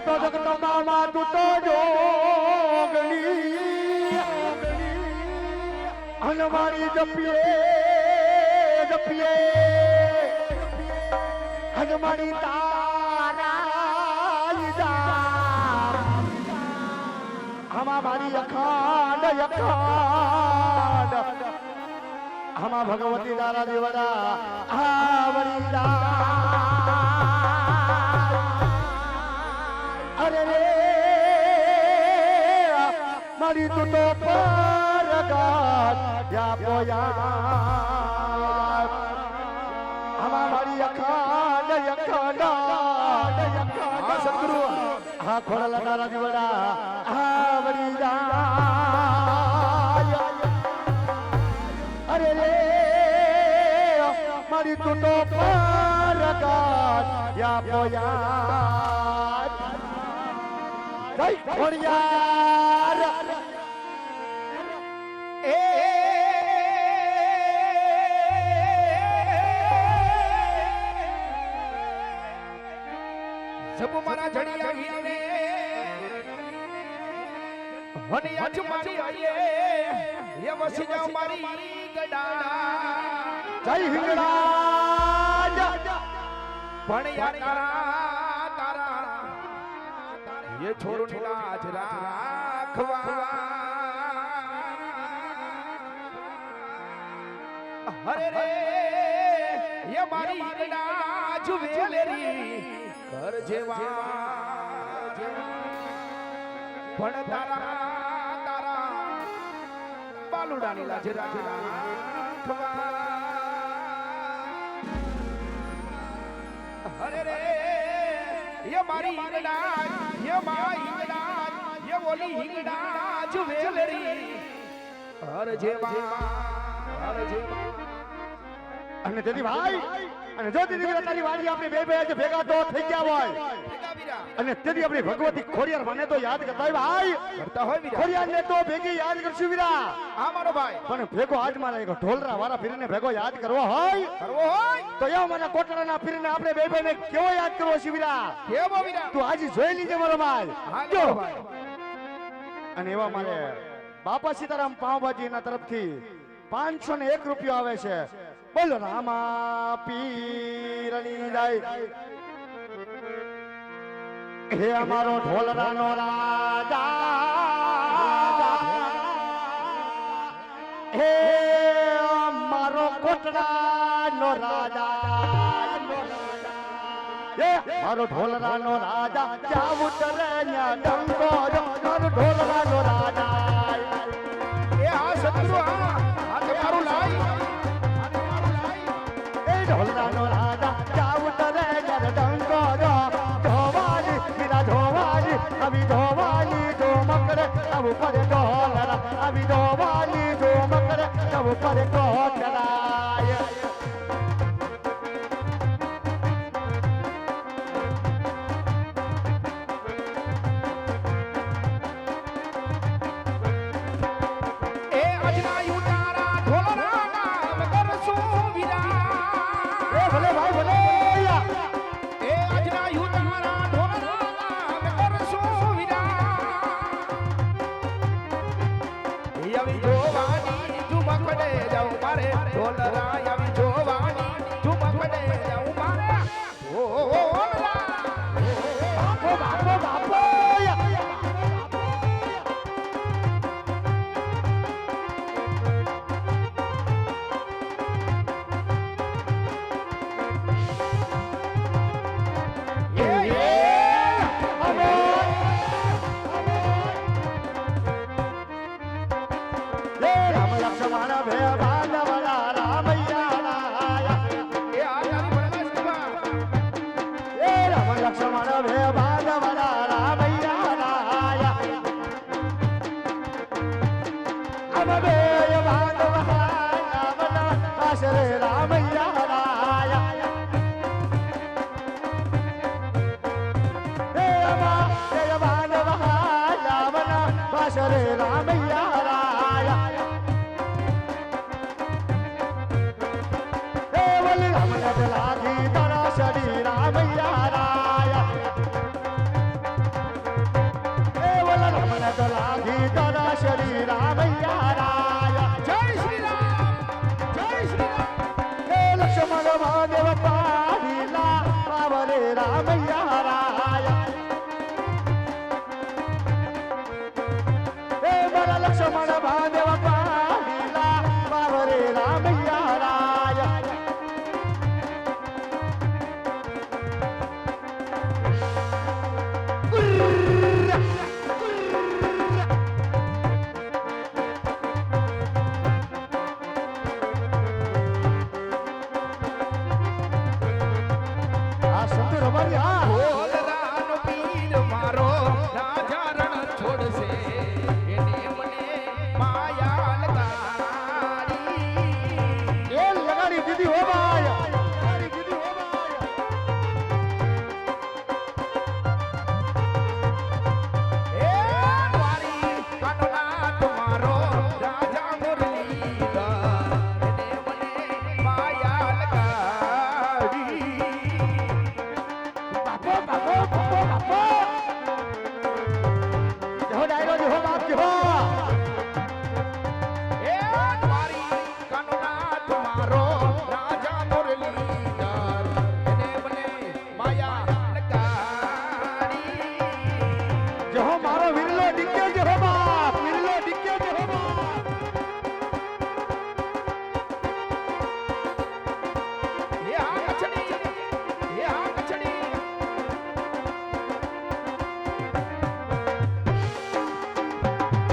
તો જગદંબામાં તું તો જોગણી અને મારી જપીએ અને મારી તારા આમાં મારી અખાંડ આમાં ભગવતી તારા દેવડા આવડી અરે રે મારી તું તો પરગાત યા પોયા આમાં મારી અખાંડ સદગુરુ હા ખોળલા તારા દીવડા આવડી જાય અરે રે મારી તું તો પરગાત યા પોયા જય ખોડિયાર એ સબ મારા જડિયા વીરને વની આજ મારી આયે એ વસી જાવ મારી ગડા જય હિંગળા પણ યા તારા ये छोरो ની લાજ રાખવા હરે રે ये મારી ગડા જુવેલેરી કર જેવા પણ તારા બાલુડાની લાજ રાખવા હરે રે ये મારી ગડા ये माई हिंगड़ा ये बोली हिंगड़ा जुवेलरी हर जेवा અને તેથી ભાઈ અને જો દીદી તારી વાડી આપણે બે આજે ભેગા તો થઈ ગયા હોય અને તેથી આપણી ભગવતી ખોડિયાર મને તો યાદ કરતા હોય ભાઈ કરતા હોય વીરા ખોડિયાર ને તો ભેગી યાદ કરશું વીરા આ મારો ભાઈ પણ ભેગો આજ મારા એક ઢોલરા વાળા ફીરીને ભેગો યાદ કરવો હોય તો એવો મને કોટડાના ફીરીને આપણે બે ને કેવો યાદ કરવો છે વીરા કેવો વીરા તું આજે જોઈ લીજે મારો ભાઈ જો અને એવા મારે બાપા સીતારામ પાવભાજી ના તરફથી 501 રૂપિયો આવે છે બોલો રામા પીરની જાય હે અમારો ઢોલરાનો રાજા હે અમારો કોટડાનો રાજા હે મારો ઢોલરાનો રાજા જાવ ઉતરે ન્યા ડંકો મારો ઢોલરાનો રાજા એ આ સત્રુ આ તમારું લાઈ એ ઢોલરાનો રાજા જાવ ઉતરે ન્યા ડંકો ધોવાની મીરા ધોવાની અભી ધોવાની જો મકરે તબ પર ઢોલરા અભી ધોવાની જો મકરે તબ પર કોટડાય રબારી હા ઢોલરાનો પીર મારો રાજા રણ છોડશે એને મને માયા લગાડી એ લગાડી દીધી હો ભાઈ લગાડી દીધી હો ભાઈ એ મારી કાનોના તમારો રાજા મુરલીધર એને મને માયા લગાડી બાપો બાપો બાપો બાપો જો ડાયરો જો બાપ જો એ મારી કાનોના તમારો રાજા મુરલીધર એને મને માયા લગાડી જો મારો વિરલો ડીકે જો બાપ વિરલો ડીકે જો બાપ એ આ કચડી એ આ કચડી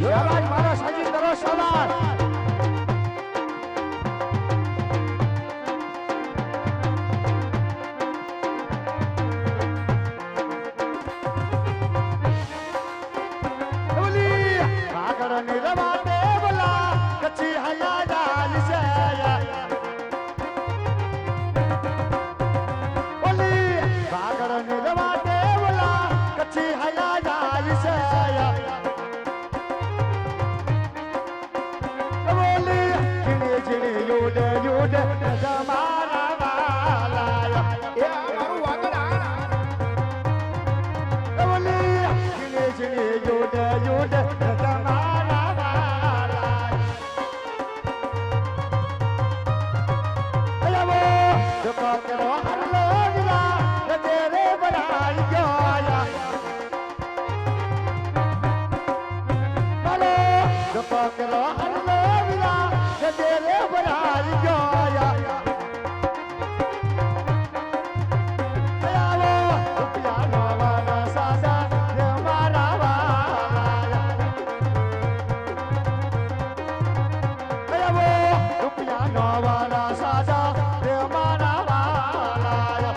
શાબાશ મારો સાજી કરો શાબાશ ઓલી આગળ ની રવાડે બોલા કચ્છી હયા જાલ છે ઓલી આગળ ની રવાડે બોલા કચ્છી હયા જાલ છે બોલી જીણે જીણે યોડ યોડ તમારા વાલા એ આ મારું વાગડ આ બોલી જીણે જીણે યોડ યોડ તમારા વાલા અયવો જપા કરો હલ્લો વિલા તેરે બનાઈ ગયા બોલો જપા કરો હલ્લો વિલા તેરે બનાઈ ગયા અયવો રૂપિયા નો વાલા સાસા રે મારા વાલા અયવો રૂપિયા નો વાલા સાસા રે મારા વાલા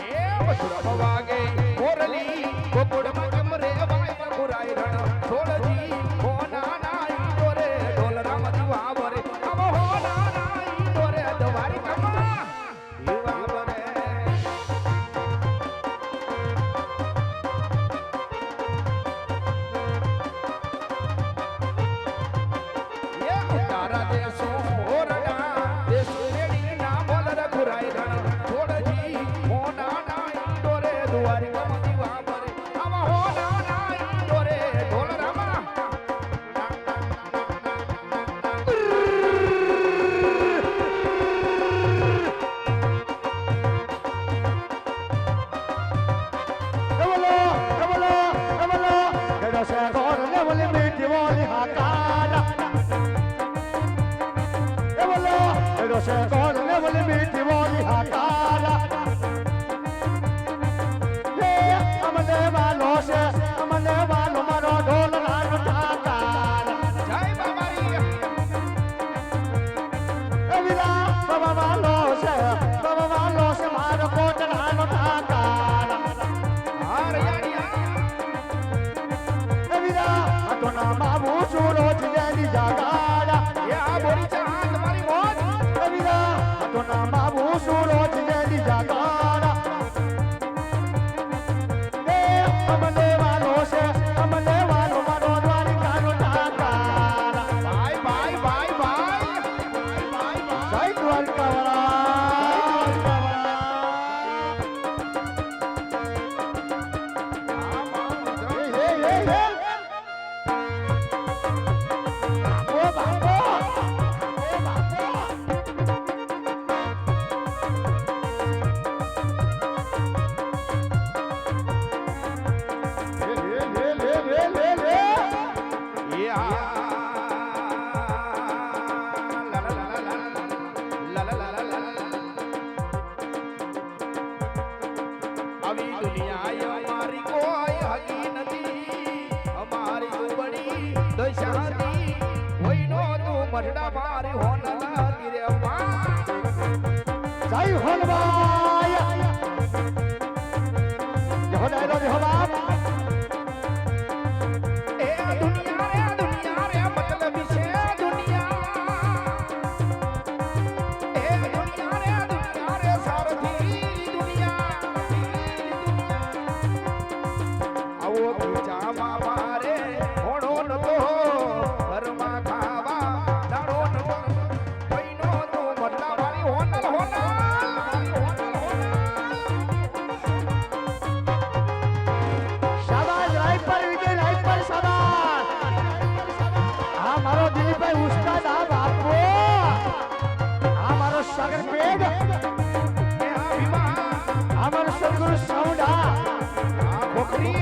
એ મથુરા વાગે મોરલી ગોકુળમાં કમરે વાય ખુરાઈ રણ છોડજી હોના નાઈ દોરે ઢોલ રામ દીવા બરે અમ હોના નાઈ દોરે દવારી કમા દીવા બરે એ તારા દેશો મોરડા દેશ રેડી ના બોલ રઘુરાઈ રણ છોડજી હોના નાઈ દોરે દુવારી કમ દીવા બરે અમ હોના નાઈ દોરે ઢોલ રામા બોલો બોલો બોલો તેરા સે ગોર ને બોલી મીઠી બોલી હાકારા બોલો તેરા સે ગોર ને બોલી મીઠી બોલી હાકારા ये अमने वालों से अमने वालों मारो ढोल राग ठाकारा જય બાબારી विरा बाबा वालों से मारो कोट राग ठाकारा હારયાડિયા વિરા તો ના બાબુ સુરો જીની જાગાડા એ આ બોરી ચા તમારી મોજ વિરા તો ના બાબુ સુરો જીની જાગાડા એ અમને વાલો છે અમને વાલો મારો દ્વારિકા નો ઠાકારા bye bye bye bye bye bye જય દ્વારકા આવી દુનિયા અમારી કોઈ હકી નથી અમારી દુબળી દશાતી કોઈનો તું મરડા મારી હોન લાગી રે માં જય હનુમાન જય ડાયરો જય બાપ એ દુનિયા રે મતલબ છે દુનિયા એ દુનિયા રે સારથી દુનિયા આવો બીજામાં મારે હોણો નતો ઘરમાં ખાવા દાડો નતો કોઈનો તો મતલબ મારી હોનલ હોનલ શાબાશ રાયપર વિજય રાયપર શાબાશ આ મારો દિલીપભાઈ ઉસ્તાદ આ બાપો આ મારો સાગર પેગ એ આ ભીમા આ મારો સદગુરુ સાઉન્ડા આ ખોખરી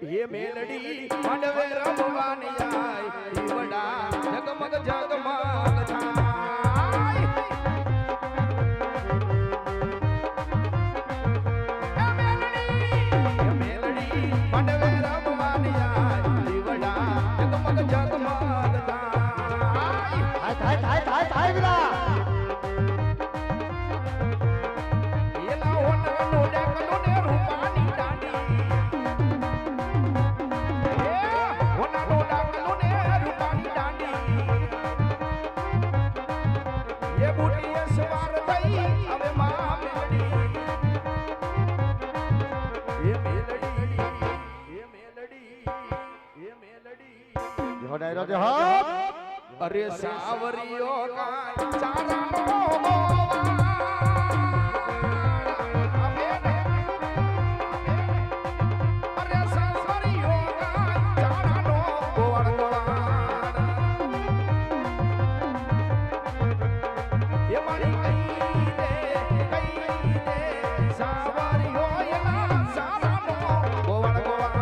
ये मेलडी માંડવે રમવાની આય દીવડા જગમગ જગમગ થાય એ મેલડી માંડવે રમવાની આય દીવડા જગમગ જગમગ થાય થાય વિલા એલા ઓનનો ડેકનો ને રૂપાની દાંડી અરે સાવરિયો કાય ચારાનો અરે સાવરિયો કાય ચારાનો ગોવાળ ગોવાળ એ મારી કઈ દે સાવરિયો એલા ચારાનો ગોવાળ ગોવાળ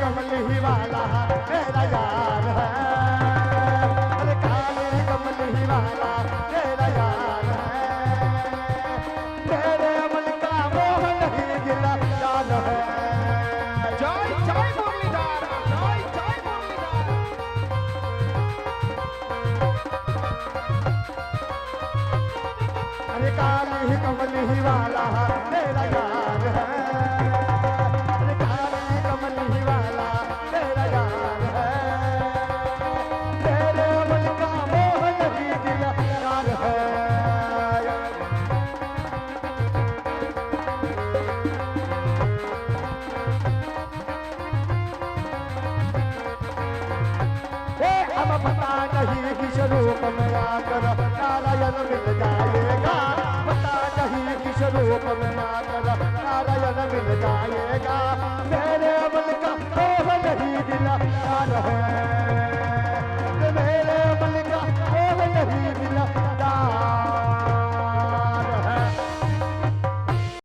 कमली वाला मेरा यार है अरे काले कमली वाला मेरा यार है तेरे मन का मोह नहीं गिला यार है जय जय मुरलीधर जय जय मुरलीधर अरे काले कमली वाला मेरा यार है नहीं किस रूप में आकर नारायण मिल जाएगा पता नहीं किस रूप में आकर नारायण मिल जाएगा मेरे मन का मोह नहीं दिला यार है